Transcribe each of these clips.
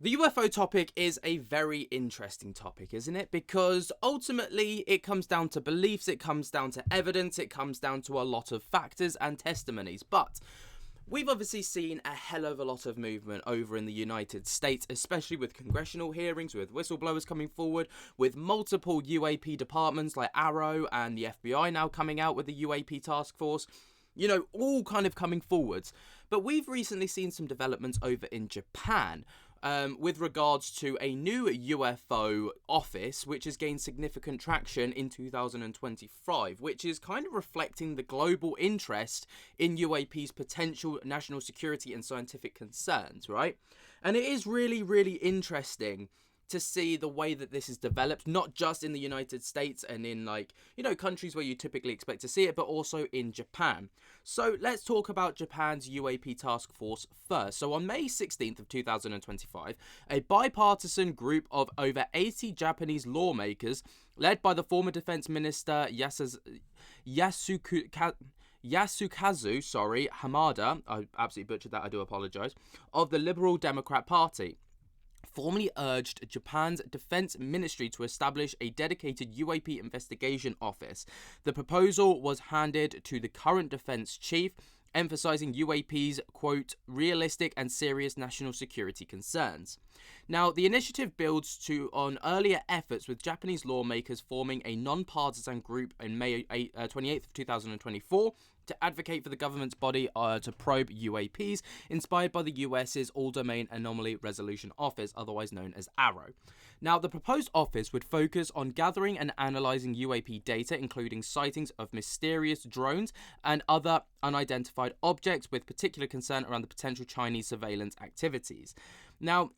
The UFO topic is a very interesting topic, isn't it? Because ultimately it comes down to beliefs, it comes down to evidence, it comes down to a lot of factors and testimonies. But we've obviously seen a hell of a lot of movement over in the United States, especially with congressional hearings, with whistleblowers coming forward, with multiple UAP departments like ARROW and the FBI now coming out with the UAP task force. You know, all kind of coming forwards. But we've recently seen some developments over in Japan. With regards to a new UFO office, which has gained significant traction in 2025, which is kind of reflecting the global interest in UAP's potential national security and scientific concerns, right? And it is really, really interesting to see the way that this is developed, not just in the United States and in, like, you know, countries where you typically expect to see it, but also in Japan. So let's talk about Japan's UAP task force first. So on May 16th of 2025, a bipartisan group of over 80 Japanese lawmakers, led by the former defense minister Yasukazu Hamada, I absolutely butchered that, I do apologize, of the Liberal Democrat Party, formally urged Japan's defense ministry to establish a dedicated UAP investigation office. The proposal was handed to the current defense chief, emphasizing UAP's, quote, realistic and serious national security concerns. Now, the initiative builds on earlier efforts with Japanese lawmakers forming a non-partisan group in May 28th of 2024 to advocate for the government's body to probe UAPs, inspired by the US's All-Domain Anomaly Resolution Office, otherwise known as ARROW. Now, the proposed office would focus on gathering and analysing UAP data, including sightings of mysterious drones and other unidentified objects, with particular concern around the potential Chinese surveillance activities. Now,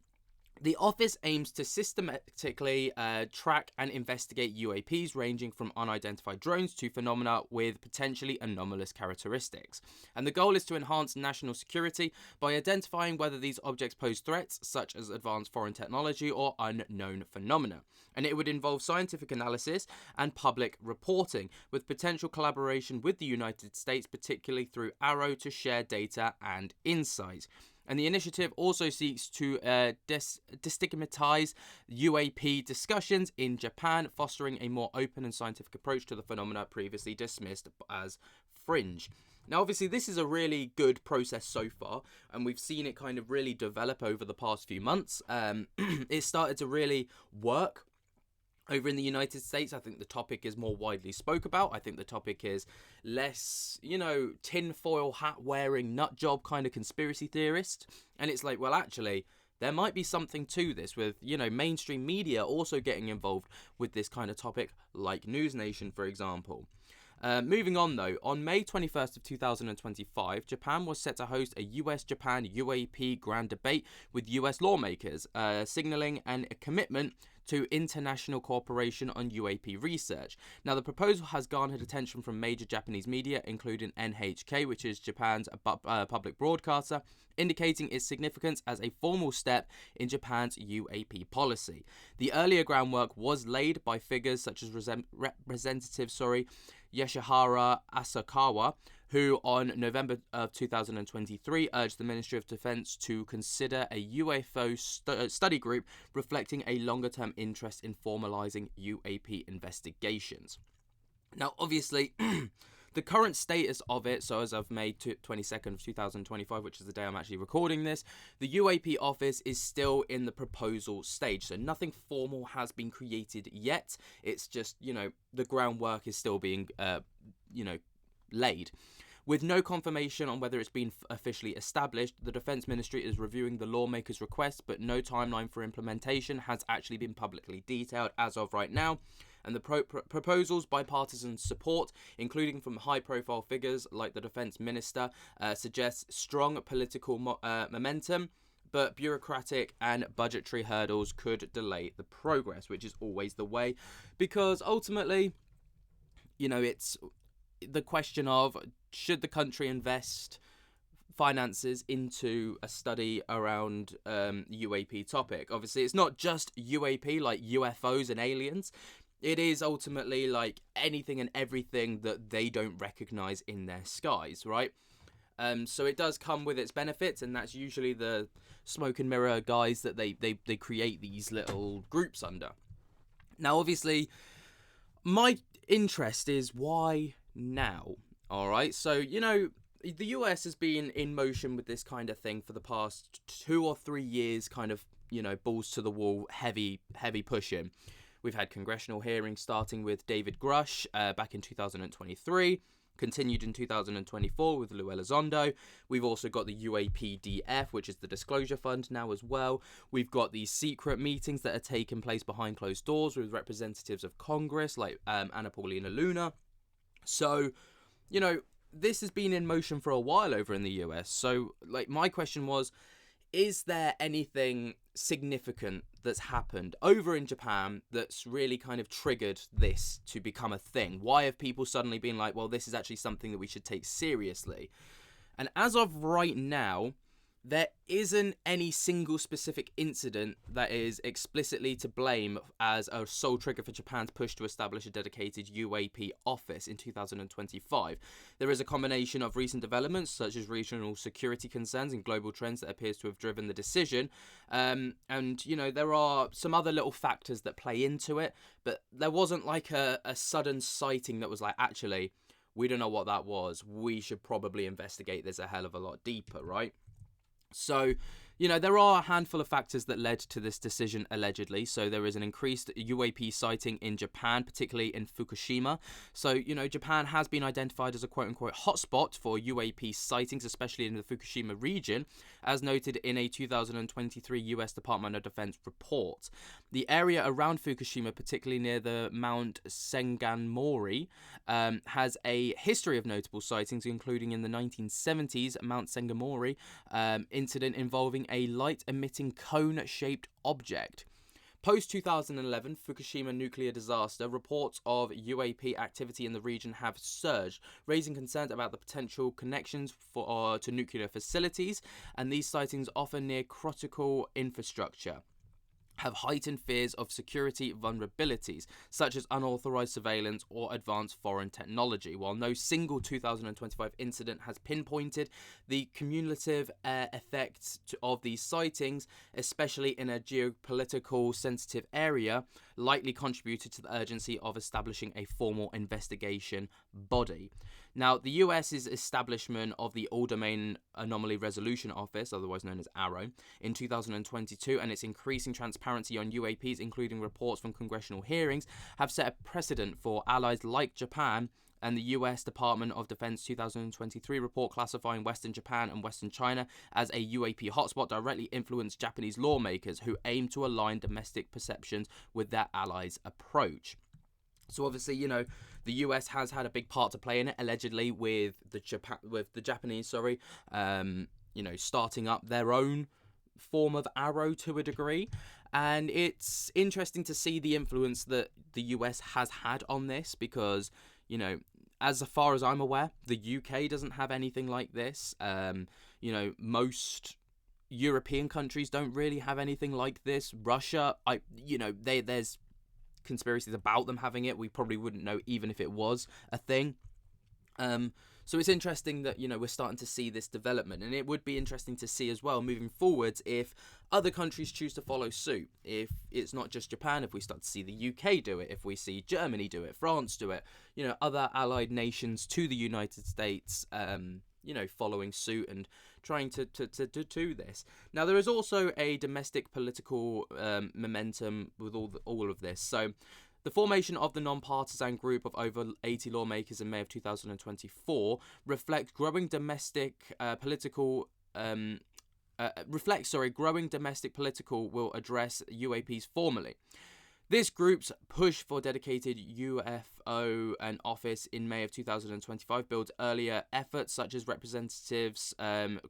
the office aims to systematically track and investigate UAPs ranging from unidentified drones to phenomena with potentially anomalous characteristics. And the goal is to enhance national security by identifying whether these objects pose threats, such as advanced foreign technology or unknown phenomena. And it would involve scientific analysis and public reporting, with potential collaboration with the United States, particularly through ARROW, to share data and insight. And the initiative also seeks to destigmatize UAP discussions in Japan, fostering a more open and scientific approach to the phenomena previously dismissed as fringe. Now, obviously, this is a really good process so far, and we've seen it kind of really develop over the past few months. It started to really work over in the United States. I think the topic is more widely spoke about. I think the topic is less, you know, tinfoil hat wearing nut job kind of conspiracy theorist. And it's like, well, actually, there might be something to this, with, you know, mainstream media also getting involved with this kind of topic, like News Nation, for example. Moving on though, on May 21st of 2025, Japan was set to host a US-Japan UAP grand debate with US lawmakers, signalling a commitment to international cooperation on UAP research. Now, the proposal has garnered attention from major Japanese media, including NHK, which is Japan's public broadcaster, indicating its significance as a formal step in Japan's UAP policy. The earlier groundwork was laid by figures such as Representative Yoshihara Asakawa, who on November of 2023 urged the Ministry of Defense to consider a UFO study group reflecting a longer-term interest in formalizing UAP investigations. Now, obviously, the current status of it, so as of May 22nd of 2025, which is the day I'm actually recording this, the UAP office is still in the proposal stage. So nothing formal has been created yet. It's just, you know, the groundwork is still being, laid. With no confirmation on whether it's been officially established, the Defense Ministry is reviewing the lawmakers' request, but no timeline for implementation has actually been publicly detailed as of right now. And the proposal's bipartisan support, including from high-profile figures like the Defense Minister, suggests strong political momentum, but bureaucratic and budgetary hurdles could delay the progress, which is always the way, because ultimately, you know, it's the question of, should the country invest finances into a study around UAP topic? Obviously, it's not just UAP, like UFOs and aliens. It is ultimately like anything and everything that they don't recognize in their skies, right? So it does come with its benefits, and that's usually the smoke and mirror guys that they create these little groups under. Now, obviously, my interest is why now? All right, so the US has been in motion with this kind of thing for the past 2 or 3 years, kind of balls to the wall, heavy pushing. We've had congressional hearings starting with David Grush back in 2023. Continued in 2024 with Lou Elizondo. We've also got the UAPDF, which is the Disclosure Fund now as well. We've got these secret meetings that are taking place behind closed doors with representatives of Congress like Anna Paulina Luna. So, this has been in motion for a while over in the US. So, my question was, is there anything significant that's happened over in Japan that's really kind of triggered this to become a thing? Why have people suddenly been like, well, this is actually something that we should take seriously? And as of right now, there isn't any single specific incident that is explicitly to blame as a sole trigger for Japan's push to establish a dedicated UAP office in 2025. There is a combination of recent developments, such as regional security concerns and global trends, that appears to have driven the decision. And, there are some other little factors that play into it, but there wasn't like a sudden sighting that was like, actually, we don't know what that was. We should probably investigate this a hell of a lot deeper, right? So, there are a handful of factors that led to this decision, allegedly. So there is an increased UAP sighting in Japan, particularly in Fukushima. So, Japan has been identified as a quote-unquote hotspot for UAP sightings, especially in the Fukushima region, as noted in a 2023 US Department of Defense report. The area around Fukushima, particularly near the Mount Sengamori, has a history of notable sightings, including in the 1970s Mount Sengamori incident involving a light-emitting cone-shaped object. Post-2011 Fukushima nuclear disaster, reports of UAP activity in the region have surged, raising concerns about the potential connections to nuclear facilities, and these sightings, often near critical infrastructure, have heightened fears of security vulnerabilities, such as unauthorized surveillance or advanced foreign technology. While no single 2025 incident has pinpointed the cumulative effects of these sightings, especially in a geopolitical sensitive area, likely contributed to the urgency of establishing a formal investigation body. Now, the US's establishment of the All-Domain Anomaly Resolution Office, otherwise known as ARROW, in 2022, and its increasing transparency on UAPs, including reports from congressional hearings, have set a precedent for allies like Japan, and the US Department of Defense 2023 report classifying Western Japan and Western China as a UAP hotspot directly influenced Japanese lawmakers who aim to align domestic perceptions with their allies' approach. So obviously, the US has had a big part to play in it, allegedly, with the Japanese, starting up their own form of ARROW to a degree. And it's interesting to see the influence that the US has had on this because, as far as I'm aware, the UK doesn't have anything like this. Most European countries don't really have anything like this. Russia, there's conspiracies about them having it. We probably wouldn't know even if it was a thing. So it's interesting that, we're starting to see this development, and it would be interesting to see as well moving forwards if other countries choose to follow suit. If it's not just Japan, if we start to see the UK do it, if we see Germany do it, France do it, other allied nations to the United States, following suit and trying to do this. Now, there is also a domestic political momentum with all of this. So the formation of the non-partisan group of over 80 lawmakers in May of 2024 reflects growing domestic political will address UAPs formally. This group's push for dedicated UFO and office in May of 2025 builds earlier efforts, such as representatives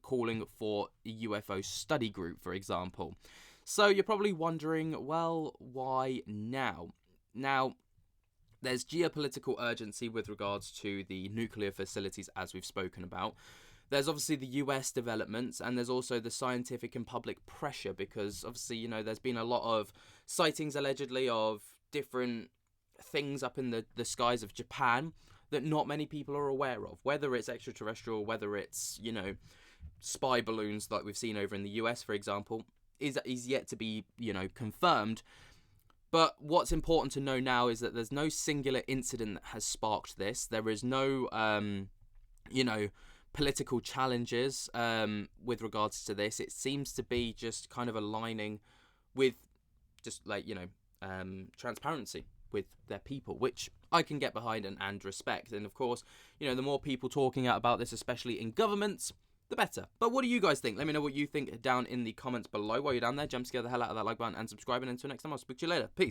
calling for a UFO study group, for example. So you're probably wondering, well, why now? Now, there's geopolitical urgency with regards to the nuclear facilities, as we've spoken about. There's obviously the US developments, and there's also the scientific and public pressure, because obviously, there's been a lot of sightings allegedly of different things up in the skies of Japan that not many people are aware of, whether it's extraterrestrial, whether it's, you know, spy balloons like we've seen over in the US, for example, is yet to be, you know, confirmed. But what's important to know now is that there's no singular incident that has sparked this. There is no, you know, political challenges with regards to this. It seems to be just kind of aligning with just like, you know, transparency with their people, which I can get behind and respect. And of course, you know, the more people talking out about this, especially in governments, the better. But what do you guys think? Let me know what you think down in the comments below. While you're down there, jump scare the hell out of that like button and subscribe. And until next time, I'll speak to you later. Peace.